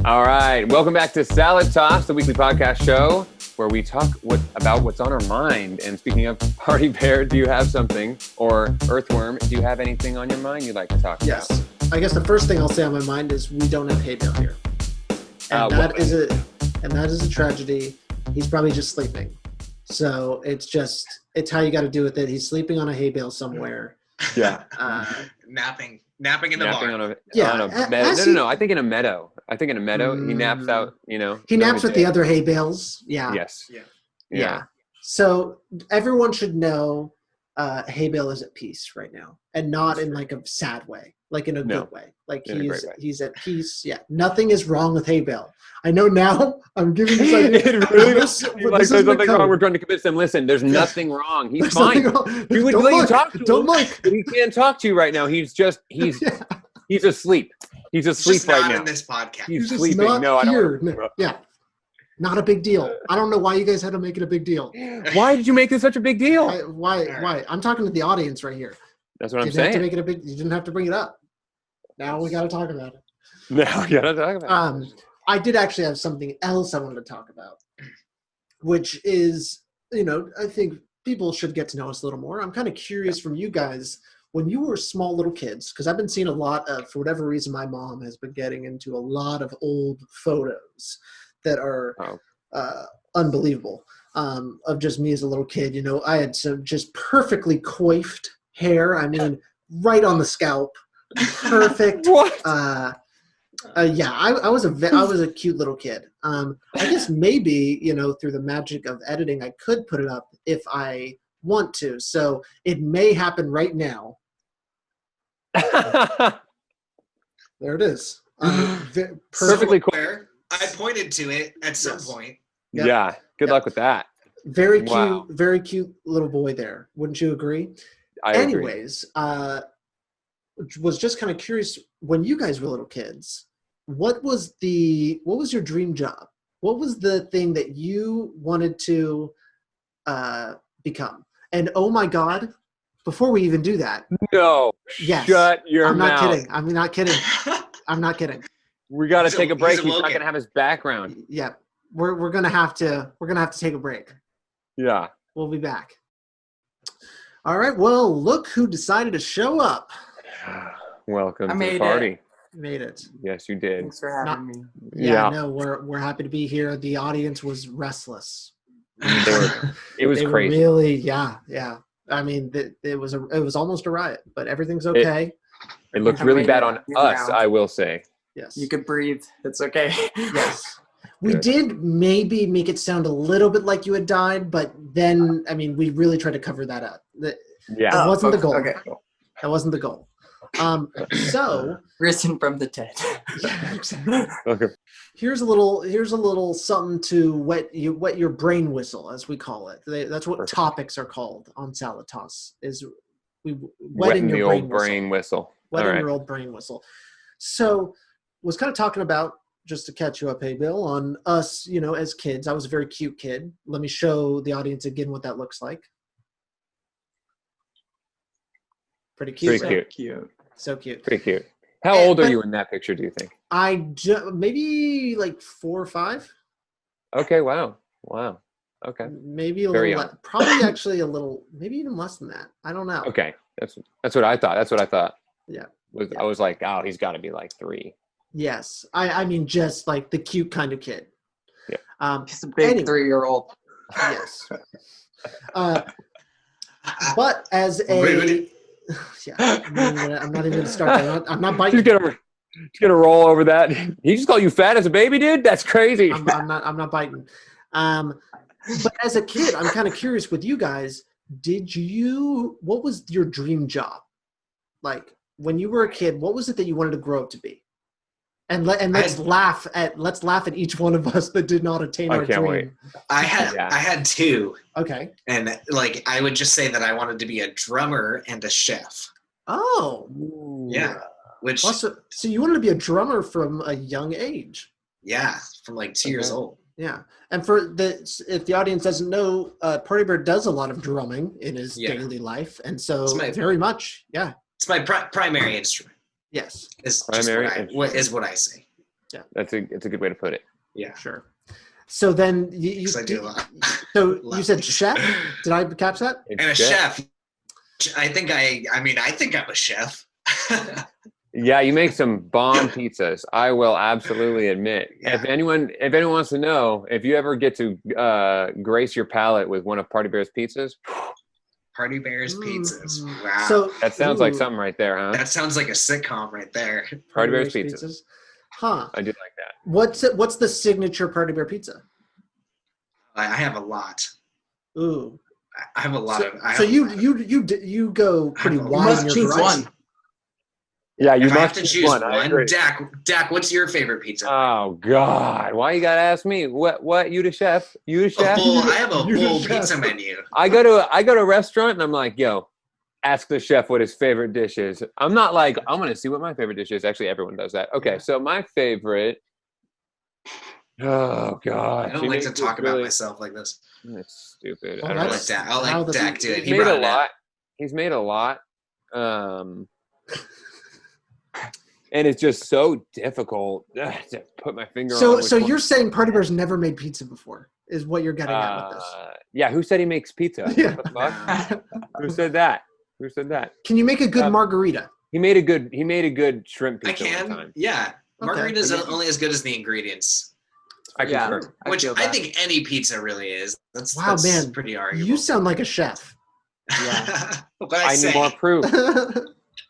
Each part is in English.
All right, welcome back to Salad Toss, the weekly podcast show where we talk about what's on our mind. And speaking of Party Bear, do you have something? Or Earthworm, do you have anything on your mind you'd like to talk about? Yes. I guess the first thing I'll say on my mind is we don't have haybale here. And that is a tragedy. He's probably just sleeping. So it's how you got to do with it. He's sleeping on a haybale somewhere. Yeah. Napping in the barn. On a meadow. No. I think in a meadow. He naps out, He naps with the other hay bales. Yeah. Yes. Yeah. So everyone should know hay bale is at peace right now. And not in like a sad way. Like in a good way. Like he's at peace. Yeah. Nothing is wrong with hay bale. I know now I'm giving this idea. It really is. There's something wrong. We're trying to convince them. Listen, there's nothing wrong. He's fine. He would let you talk to him. But he can't talk to you right now. He's asleep. He's asleep right now. In this podcast. He's sleeping. No, I don't. Yeah. Not a big deal. I don't know why you guys had to make it a big deal. Why did you make this such a big deal? Why? I'm talking to the audience right here. That's what I'm saying. You didn't have to bring it up. Now we got to talk about it. I did actually have something else I wanted to talk about, which is, I think people should get to know us a little more. I'm kind of curious from you guys, when you were small little kids, because I've been seeing a lot of, for whatever reason, my mom has been getting into a lot of old photos that are unbelievable of just me as a little kid. I had some just perfectly coiffed hair. I mean, right on the scalp. Perfect. What? I was a cute little kid. I guess maybe, through the magic of editing, I could put it up if I want to. So it may happen right now. There it is. Perfectly cool. I pointed to it at some point. Yep. Yeah. Good luck with that. Very cute, very cute little boy there. Wouldn't you agree? Anyways, was just kind of curious, when you guys were little kids, what was your dream job? What was the thing that you wanted to become? And oh my God, before we even do that. No. Yes. Shut your mouth. I'm not kidding. I'm not kidding. We got to take a break. He's not going to have his background. Yeah. We're going to have to take a break. Yeah. We'll be back. All right. Well, look who decided to show up. Welcome to the party. Made it. Yes, you did. Thanks for having me. Yeah, no, we're happy to be here. The audience was restless. It was crazy. Really, yeah. I mean, it was almost a riot, but everything's okay. It looked really bad on us, I will say. Yes. You could breathe. It's okay. Yes. We did maybe make it sound a little bit like you had died, but then, I mean, we really tried to cover that up. That wasn't the goal. Okay. That wasn't the goal. So risen from the dead. Yeah, exactly. Okay. Here's a little something to wet your brain whistle, as we call it. That's what topics are called on Salad Toss. Is we wetting your old brain whistle. Wetting your old brain whistle. So was kind of talking about, just to catch you up, hey Bill, on us, as kids. I was a very cute kid. Let me show the audience again what that looks like. Pretty cute. Pretty cute. So cute. Pretty cute. How old are you in that picture, do you think? Maybe like 4 or 5. Okay, wow. Okay. Maybe a little probably actually a little, maybe even less than that. I don't know. Okay. That's what I thought. Yeah. I was like, oh, he's got to be like 3. Yes. I mean, just like the cute kind of kid. Yeah. He's a big 3-year-old. Yes. But as a... Yeah, I'm not even going to start that. I'm not biting. He's gonna roll over that. He just called you fat as a baby, dude? That's crazy. I'm not biting. But as a kid, I'm kind of curious with you guys. What was your dream job? Like when you were a kid, what was it that you wanted to grow up to be? And let's laugh at each one of us that did not attain our dream. Wait. I had 2. Okay. And I would just say that I wanted to be a drummer and a chef. Oh. Yeah. So you wanted to be a drummer from a young age. Yeah, from like 2 years old. Yeah. And if the audience doesn't know, Party Bird does a lot of drumming in his daily life. And so very much, yeah. It's my primary instrument. Yes. Is what I say. It's a good way to put it. Yeah. Sure. So then Because I do a lot. So you said chef? Did I catch that? And a chef. I think I'm a chef. Yeah, you make some bomb pizzas. I will absolutely admit. Yeah. If anyone wants to know, if you ever get to grace your palate with one of Party Bear's pizzas, Party Bear's pizzas. Wow. So that sounds like something right there, huh? That sounds like a sitcom right there. Party Bear's pizzas. Huh. I do like that. What's the signature Party Bear pizza? I have a lot. Ooh. I have a lot of. You go pretty You wide. must in your choose variety. one. Yeah, you If I have must to choose one, Dak, what's your favorite pizza? Oh God! Why you gotta ask me? What? You the chef? You the chef? I have a You're the full chef. pizza menu. I go to a restaurant and I'm like, yo, ask the chef what his favorite dish is. I'm not like, I'm gonna see what my favorite dish is. Actually, everyone does that. Okay, so my favorite. Oh God! I don't like to talk about myself like this. That's stupid. Well, I don't that's- like. I'll let Dak do it. He's made a lot. He's made a lot. And it's just so difficult to put my finger on. So you're saying Party Bear's never made pizza before, is what you're getting at with this? Yeah, who said he makes pizza? Yeah. What the fuck? Who said that? Who said that? Can you make a good margarita? He made a good shrimp I pizza one can. time. Yeah. Okay. Margarita's only as good as the ingredients. I concur. Which I think any pizza really is. That's Man. pretty arguable. You sound like a chef. Yeah. But I need more proof.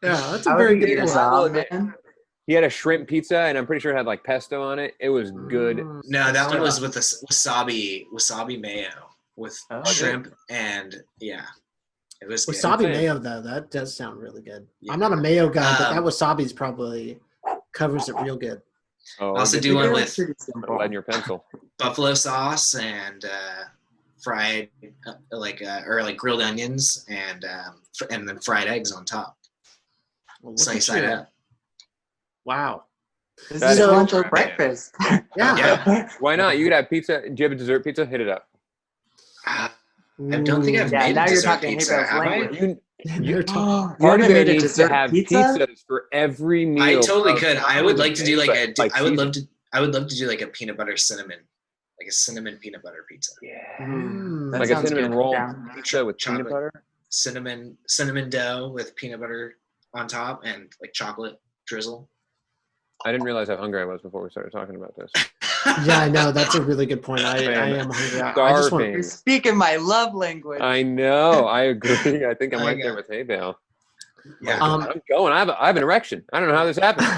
Yeah, that's a very good point. man. He had a shrimp pizza, and I'm pretty sure it had like pesto on it. It was good. No, that one was with the wasabi mayo with shrimp and it was good. Wasabi mayo, though, that does sound really good. Yeah. I'm not a mayo guy, but that wasabi's probably covers it real good. Oh, I also do one with lead in your pencil. buffalo sauce and fried or grilled onions and then fried eggs on top. Well, So you side up. Wow. This That is is lunch or right. breakfast. Yeah. Why not? You could have pizza. Do you have a dessert pizza? Hit it up. I don't think I've Yeah, made now a you're dessert talking pizza. Haybal's Have I? language. You're talking. Party haven't Bear made a needs to dessert have pizza? pizzas for every meal. I totally of- could. I would like to do Like I would love season. to. I would love to do like a peanut butter cinnamon, like a cinnamon peanut butter pizza. Yeah. That Like a sounds cinnamon good. roll Yeah. pizza with peanut Chocolate. butter. Cinnamon dough with peanut butter on top and like chocolate drizzle. I didn't realize how hungry I was before we started talking about this. Yeah, I know. That's a really good point. I am hungry. I just want. You're speaking my love language. I know. I agree. I think I'm right I there with Haybale. Yeah. I'm going. I have an erection. I don't know how this happened.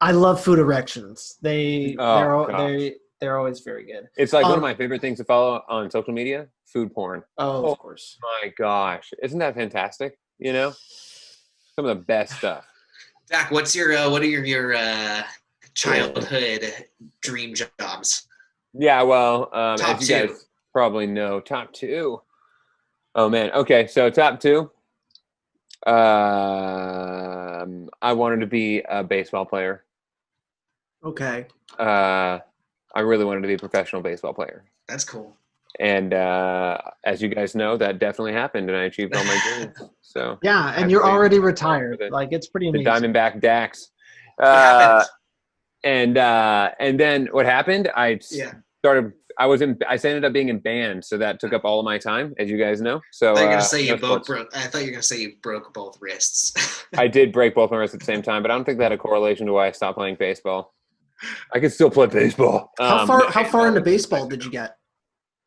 I love food erections. They're always very good. It's like one of my favorite things to follow on social media. Food porn. Oh, of course. My gosh, isn't that fantastic? You know, some of the best stuff. Dak, what are your childhood dream jobs? Yeah, well, Top as you two. guys probably know, top two. Oh man. Okay, so top two. I wanted to be a baseball player. Okay. I really wanted to be a professional baseball player. That's cool. And as you guys know, that definitely happened, and I achieved all my dreams. So Yeah, and you're already retired. Like, it's pretty the amazing. Diamondback Dax. What happened? And then what happened? I ended up being in band, so that took up all of my time, as you guys know. So I thought you were gonna say no sports. I thought you were gonna say you broke both wrists. I did break both my wrists at the same time, but I don't think that had a correlation to why I stopped playing baseball. I could still play baseball. How far into baseball did you get?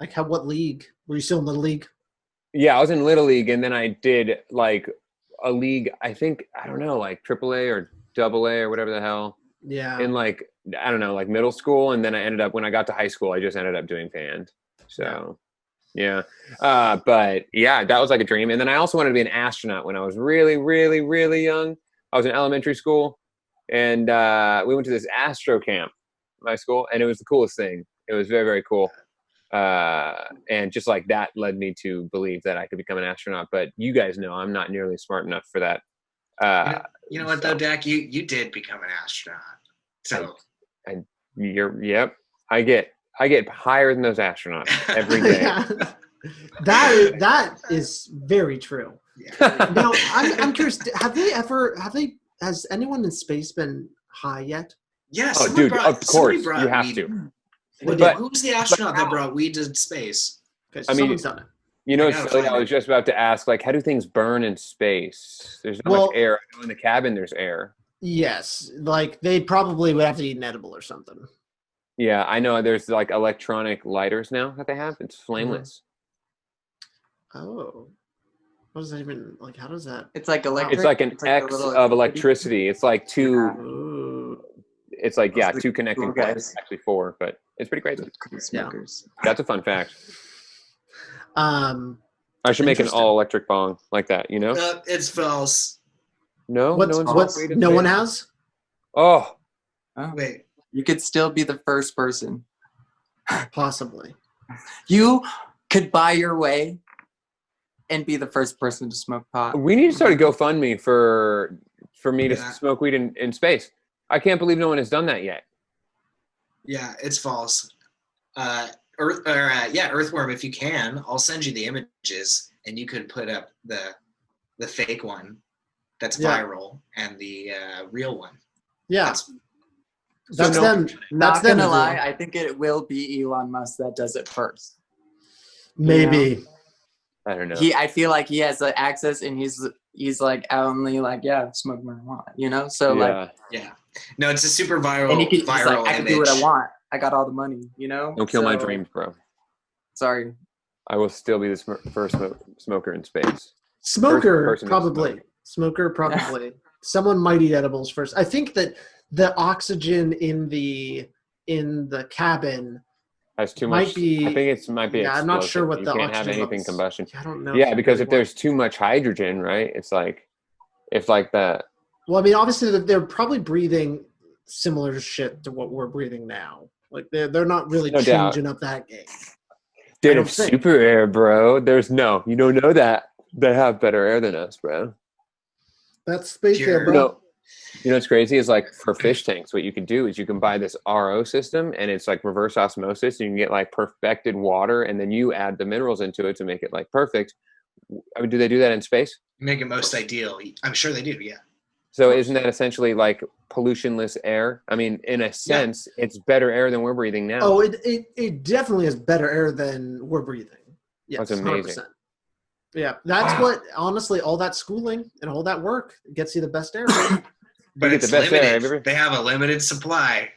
Like, what league? Were you still in Little League? Yeah, I was in Little League, and then I did like a league. I think I don't know, like AAA or AA or whatever the hell. Yeah. In like I don't know, like middle school, and then I ended up when I got to high school, I just ended up doing band. So yeah, but yeah, that was like a dream. And then I also wanted to be an astronaut when I was really, really, really young. I was in elementary school, and we went to this astro camp in my school, and it was the coolest thing. It was very, very cool. And just like that led me to believe that I could become an astronaut. But you guys know I'm not nearly smart enough for that. You know what though, Dak? You did become an astronaut. So Yep. I get higher than those astronauts every day. Yeah. That is very true. yeah. Now, I'm curious. Has anyone in space been high yet? Yeah, Oh, someone dude, brought, of somebody course, brought you have weed. to. Who was the astronaut that brought weed to space? Okay, so I mean, someone's done it. You know, I it's gotta silly. find I was it. just about to ask, like, how do things burn in space? There's not Well- much air. I know in the cabin there's air. Yes, like they probably would have to eat an edible or something. Yeah, I know. There's like electronic lighters now that they have. It's flameless. Oh, what does that even like? How does that? It's like electric. It's like an a X little of electricity. It's like two. Yeah. Ooh. It's like Those are the two connecting cool cords. guys. Actually, four, but it's pretty crazy. Smokers. That's a fun fact. Um, I should make an Interesting. all-electric bong like that. You know? It's false. No, what's no one's what's weed in no one space? has? Oh, Oh, Wait. you could still be the first person. Possibly. You could buy your way and be the first person to smoke pot. we need to start a GoFundMe for me to Yeah. smoke weed in space. I can't believe no one has done that yet. Yeah, it's false. Earthworm. If you can, I'll send you the images, and you could put up the fake one that's Yeah. viral and the real one. Yeah, that's no- them. Not That's them. gonna lie, everyone. I think it will be Elon Musk that does it first. Maybe. I don't know. I feel like he has the access, and he's like only like smoke marijuana, you know. So like, Yeah. No, it's a super viral. and he's viral like, I can image. do what I want. I got all the money, you know. Don't kill my So, dreams, bro. Sorry. I will still be the first smoker in space. Smoker, person to probably. smoke. Smoker, probably. Someone might eat edibles first. I think that the oxygen in the cabin Has too might much. be. I think might be. Yeah, I'm not sure explosive. what you the can't have oxygen anything levels- combustion. I don't know. Yeah, because really if there's too much hydrogen, right? It's like, if like the Well, I mean, obviously they're probably breathing similar shit to what we're breathing now. Like they're not really No doubt. changing up that game. they don't have think. super air, bro. You don't know that they have better air than us, bro. That's space Pure. air, bro. You know what's crazy is like for fish tanks, what you can do is you can buy this RO system and it's like reverse osmosis and you can get like perfected water and then you add the minerals into it to make it like perfect. I mean, do they do that in space? Make it most ideal. I'm sure they do. Yeah. So isn't that essentially like pollutionless air? I mean, in a sense, it's better air than we're breathing now. Oh, it definitely is better air than we're breathing. Yes, That's amazing. 100%. Yeah, that's what honestly all that schooling and all that work gets you the best air. But get it's the best air, limited. have you ever- They have a limited supply.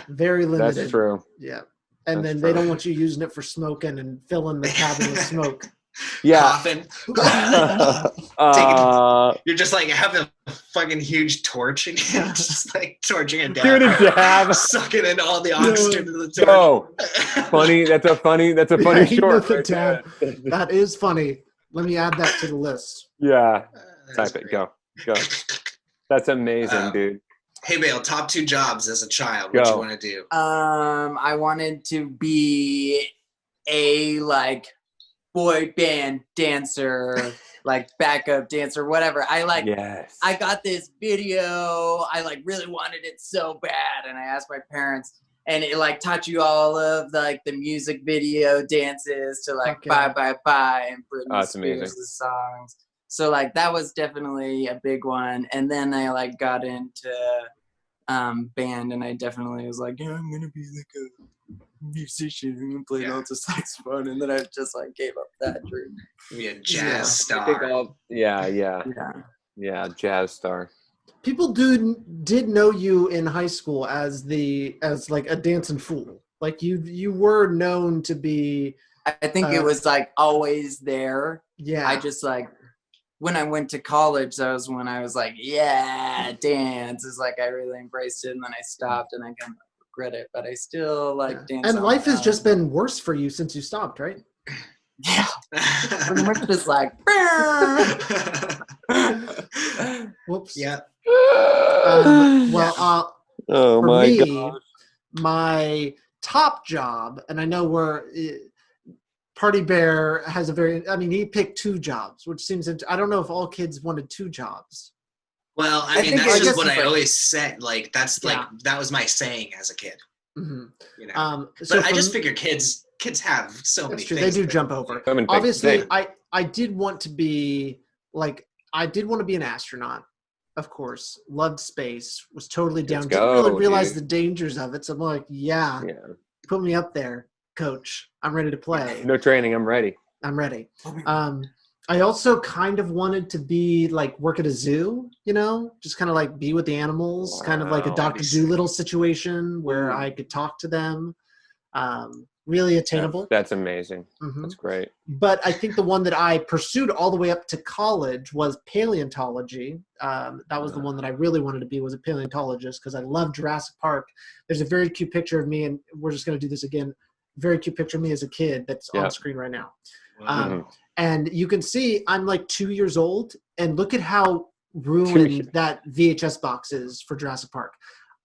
Very limited. That's true. Yeah, and That's then true. they don't want you using it for smoking and filling the cabin with smoke. Yeah. Coughing. You're just like have a fucking huge torch and you're just like torching it down. Give it a dab. Sucking in all the oxygen to the torch. Go. Funny. That's a funny Yeah, short. the right tab. there. That is funny. Let me add that to the list. Yeah. That's Type it. great. Go. That's amazing, dude. Hey, Bale, top 2 jobs as a child. What Go. you want to do? I wanted to be a like boy band dancer, like backup dancer, whatever. Yes. I got this video. I like really wanted it so bad, and I asked my parents, and it like taught you all of like the music video dances to like Okay. Bye Bye Bye and Britney that's amazing. Spears' songs. So like that was definitely a big one. And then I like got into band, and I definitely was like, yeah, I'm gonna be like a musician and play lots of saxophone. And then I just like gave up that dream. Be a Yeah. jazz star. Yeah, jazz star. People did know you in high school as like a dancing fool. Like you were known to be. I think it was like always there. Yeah. I just like when I went to college, that was when I was like, yeah, dance is like I really embraced it, and then I stopped, and I kind of regret it, but I still like dance. And all life the has time. just been worse for you since you stopped, right? yeah, pretty much just like. Whoops. Yeah. Well, Oh for my me, god. my top job, and I know Party Bear has he picked 2 jobs, which seems, I don't know if all kids wanted 2 jobs. Well, I I mean, think that's it's just just what I like- always said. Like, that's like, Yeah. that was my saying as a kid. Mm-hmm. You know? So But I for just me- figure kids have so many That's true. things. They do that- jump over. So many things. Obviously, Hey. I did want to be an astronaut. of course. Loved space. Was totally down. Let's Didn't go, really realize dude. the dangers of it. So I'm like, yeah, put me up there, coach. I'm ready to play. No training. I'm ready. I'm ready. I also kind of wanted to be like work at a zoo, you know, just kind of like be with the animals, kind of like a Wow. Dr. Dolittle situation where I could talk to them. Really attainable. That's amazing. That's great. But I think the one that I pursued all the way up to college was paleontology. That was the one that I really wanted to be, was a paleontologist, because I love Jurassic Park. There's a very cute picture of me, and we're just going to do this again. Very cute picture of me as a kid that's on screen right now. And you can see I'm like 2 years old, and look at how ruined that VHS box is for Jurassic Park.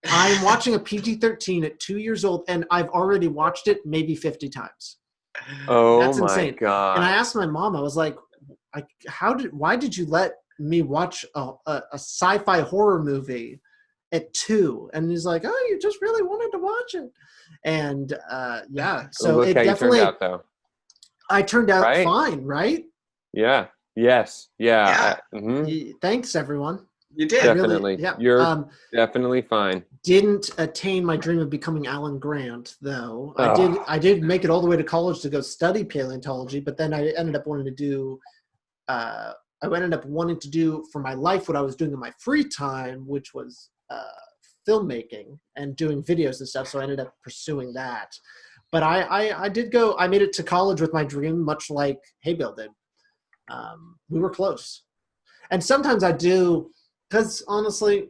I'm watching a PG-13 at 2 years old, and I've already watched it maybe 50 times. Oh, that's insane. My God. And I asked my mom, I was like, why did you let me watch a sci-fi horror movie at 2? And he's like, oh, you just really wanted to watch it. And so look it how definitely, you turned out, though. I turned out fine, right? Yeah. Yes. Yeah. Thanks, everyone. You did. Definitely. Really, You're definitely fine. Didn't attain my dream of becoming Alan Grant, though. I did make it all the way to college to go study paleontology, but then I ended up wanting to do for my life what I was doing in my free time, which was filmmaking and doing videos and stuff. So I ended up pursuing that. But I made it to college with my dream, much like Haybale did. We were close. And sometimes I do, because honestly,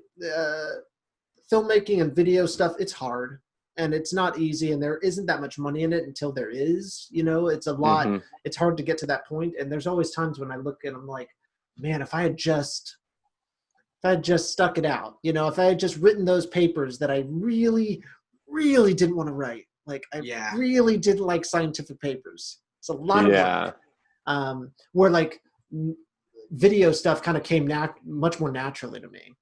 filmmaking and video stuff, it's hard and it's not easy, and there isn't that much money in it until there is, you know, it's a lot. It's hard to get to that point. And there's always times when I look and I'm like, man, if I had just stuck it out, you know, if I had just written those papers that I really, really didn't want to write. Like I really didn't like scientific papers. It's a lot of work. Where like video stuff kind of came much more naturally to me.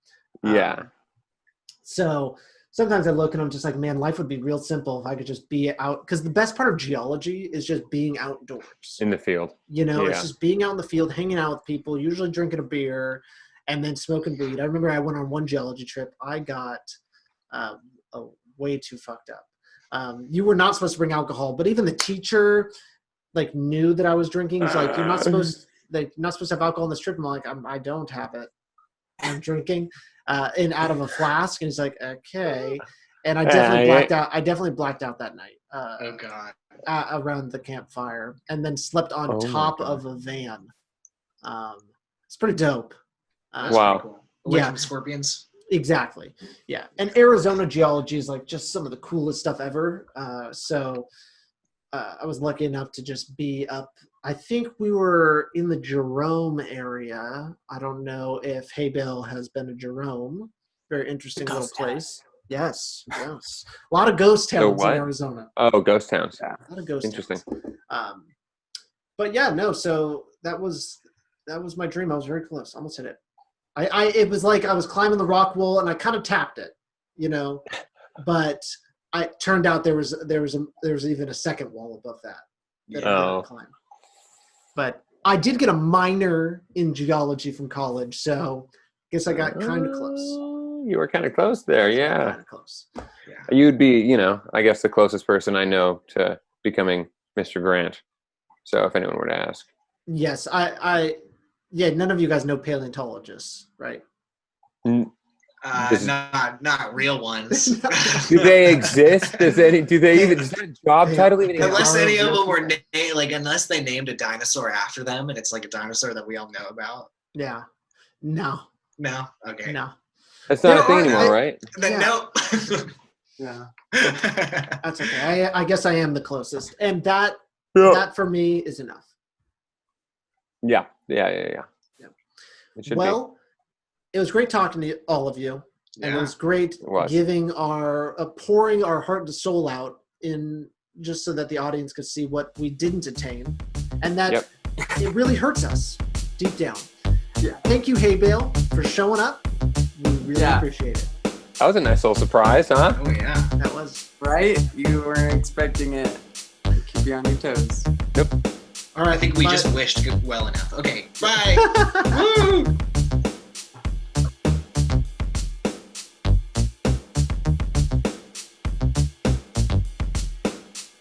So sometimes I look and I'm just like, man, life would be real simple if I could just be out. Because the best part of geology is just being outdoors. In the field. You know, it's just being out in the field, hanging out with people, usually drinking a beer, and then smoking weed. I remember I went on one geology trip. I got way too fucked up. You were not supposed to bring alcohol, but even the teacher like knew that I was drinking. He's like, you're not supposed to have alcohol on this trip. I'm like, I don't have it. I'm drinking out of a flask. And he's like, okay. And I definitely blacked out. I definitely blacked out that night. Oh God. Around the campfire, and then slept on top of a van. It's pretty dope. Wow. Cool. Away from scorpions. Exactly. Yeah. And Arizona geology is like just some of the coolest stuff ever. So I was lucky enough to just be up. I think we were in the Jerome area. I don't know if Haybale has been to Jerome. Very interesting little place. Yes. A lot of ghost towns in Arizona. Oh, ghost towns. Yeah, a lot of ghost Interesting. towns. But yeah, no. So that was my dream. I was very close. Almost hit it. It was like I was climbing the rock wall and I kind of tapped it, you know, but I turned out there was even a second wall above that I didn't climb. But I did get a minor in geology from college, so I guess I got kind of close. You were kind of close there, yeah. Kind of close. Yeah. You'd be, you know, I guess the closest person I know to becoming Mr. Grant. So if anyone were to ask. Yes, none of you guys know paleontologists, right? Not real ones. Do they exist? Does that job title even exist? Unless any of them were unless they named a dinosaur after them, and it's like a dinosaur that we all know about. Yeah. No. Okay. No. That's not a thing anymore, right? Nope. Yeah. That's okay. I guess I am the closest, and that for me is enough. Yeah. It was great talking to all of you. And it was great giving pouring our heart and soul out in just so that the audience could see what we didn't attain. And that it really hurts us deep down. Yeah. Thank you, Haybale, for showing up. We really appreciate it. That was a nice little surprise, huh? Oh, yeah. That was. Right? You weren't expecting it. Keep you on your toes. Nope. All right. I think we just wished well enough. Okay. Bye.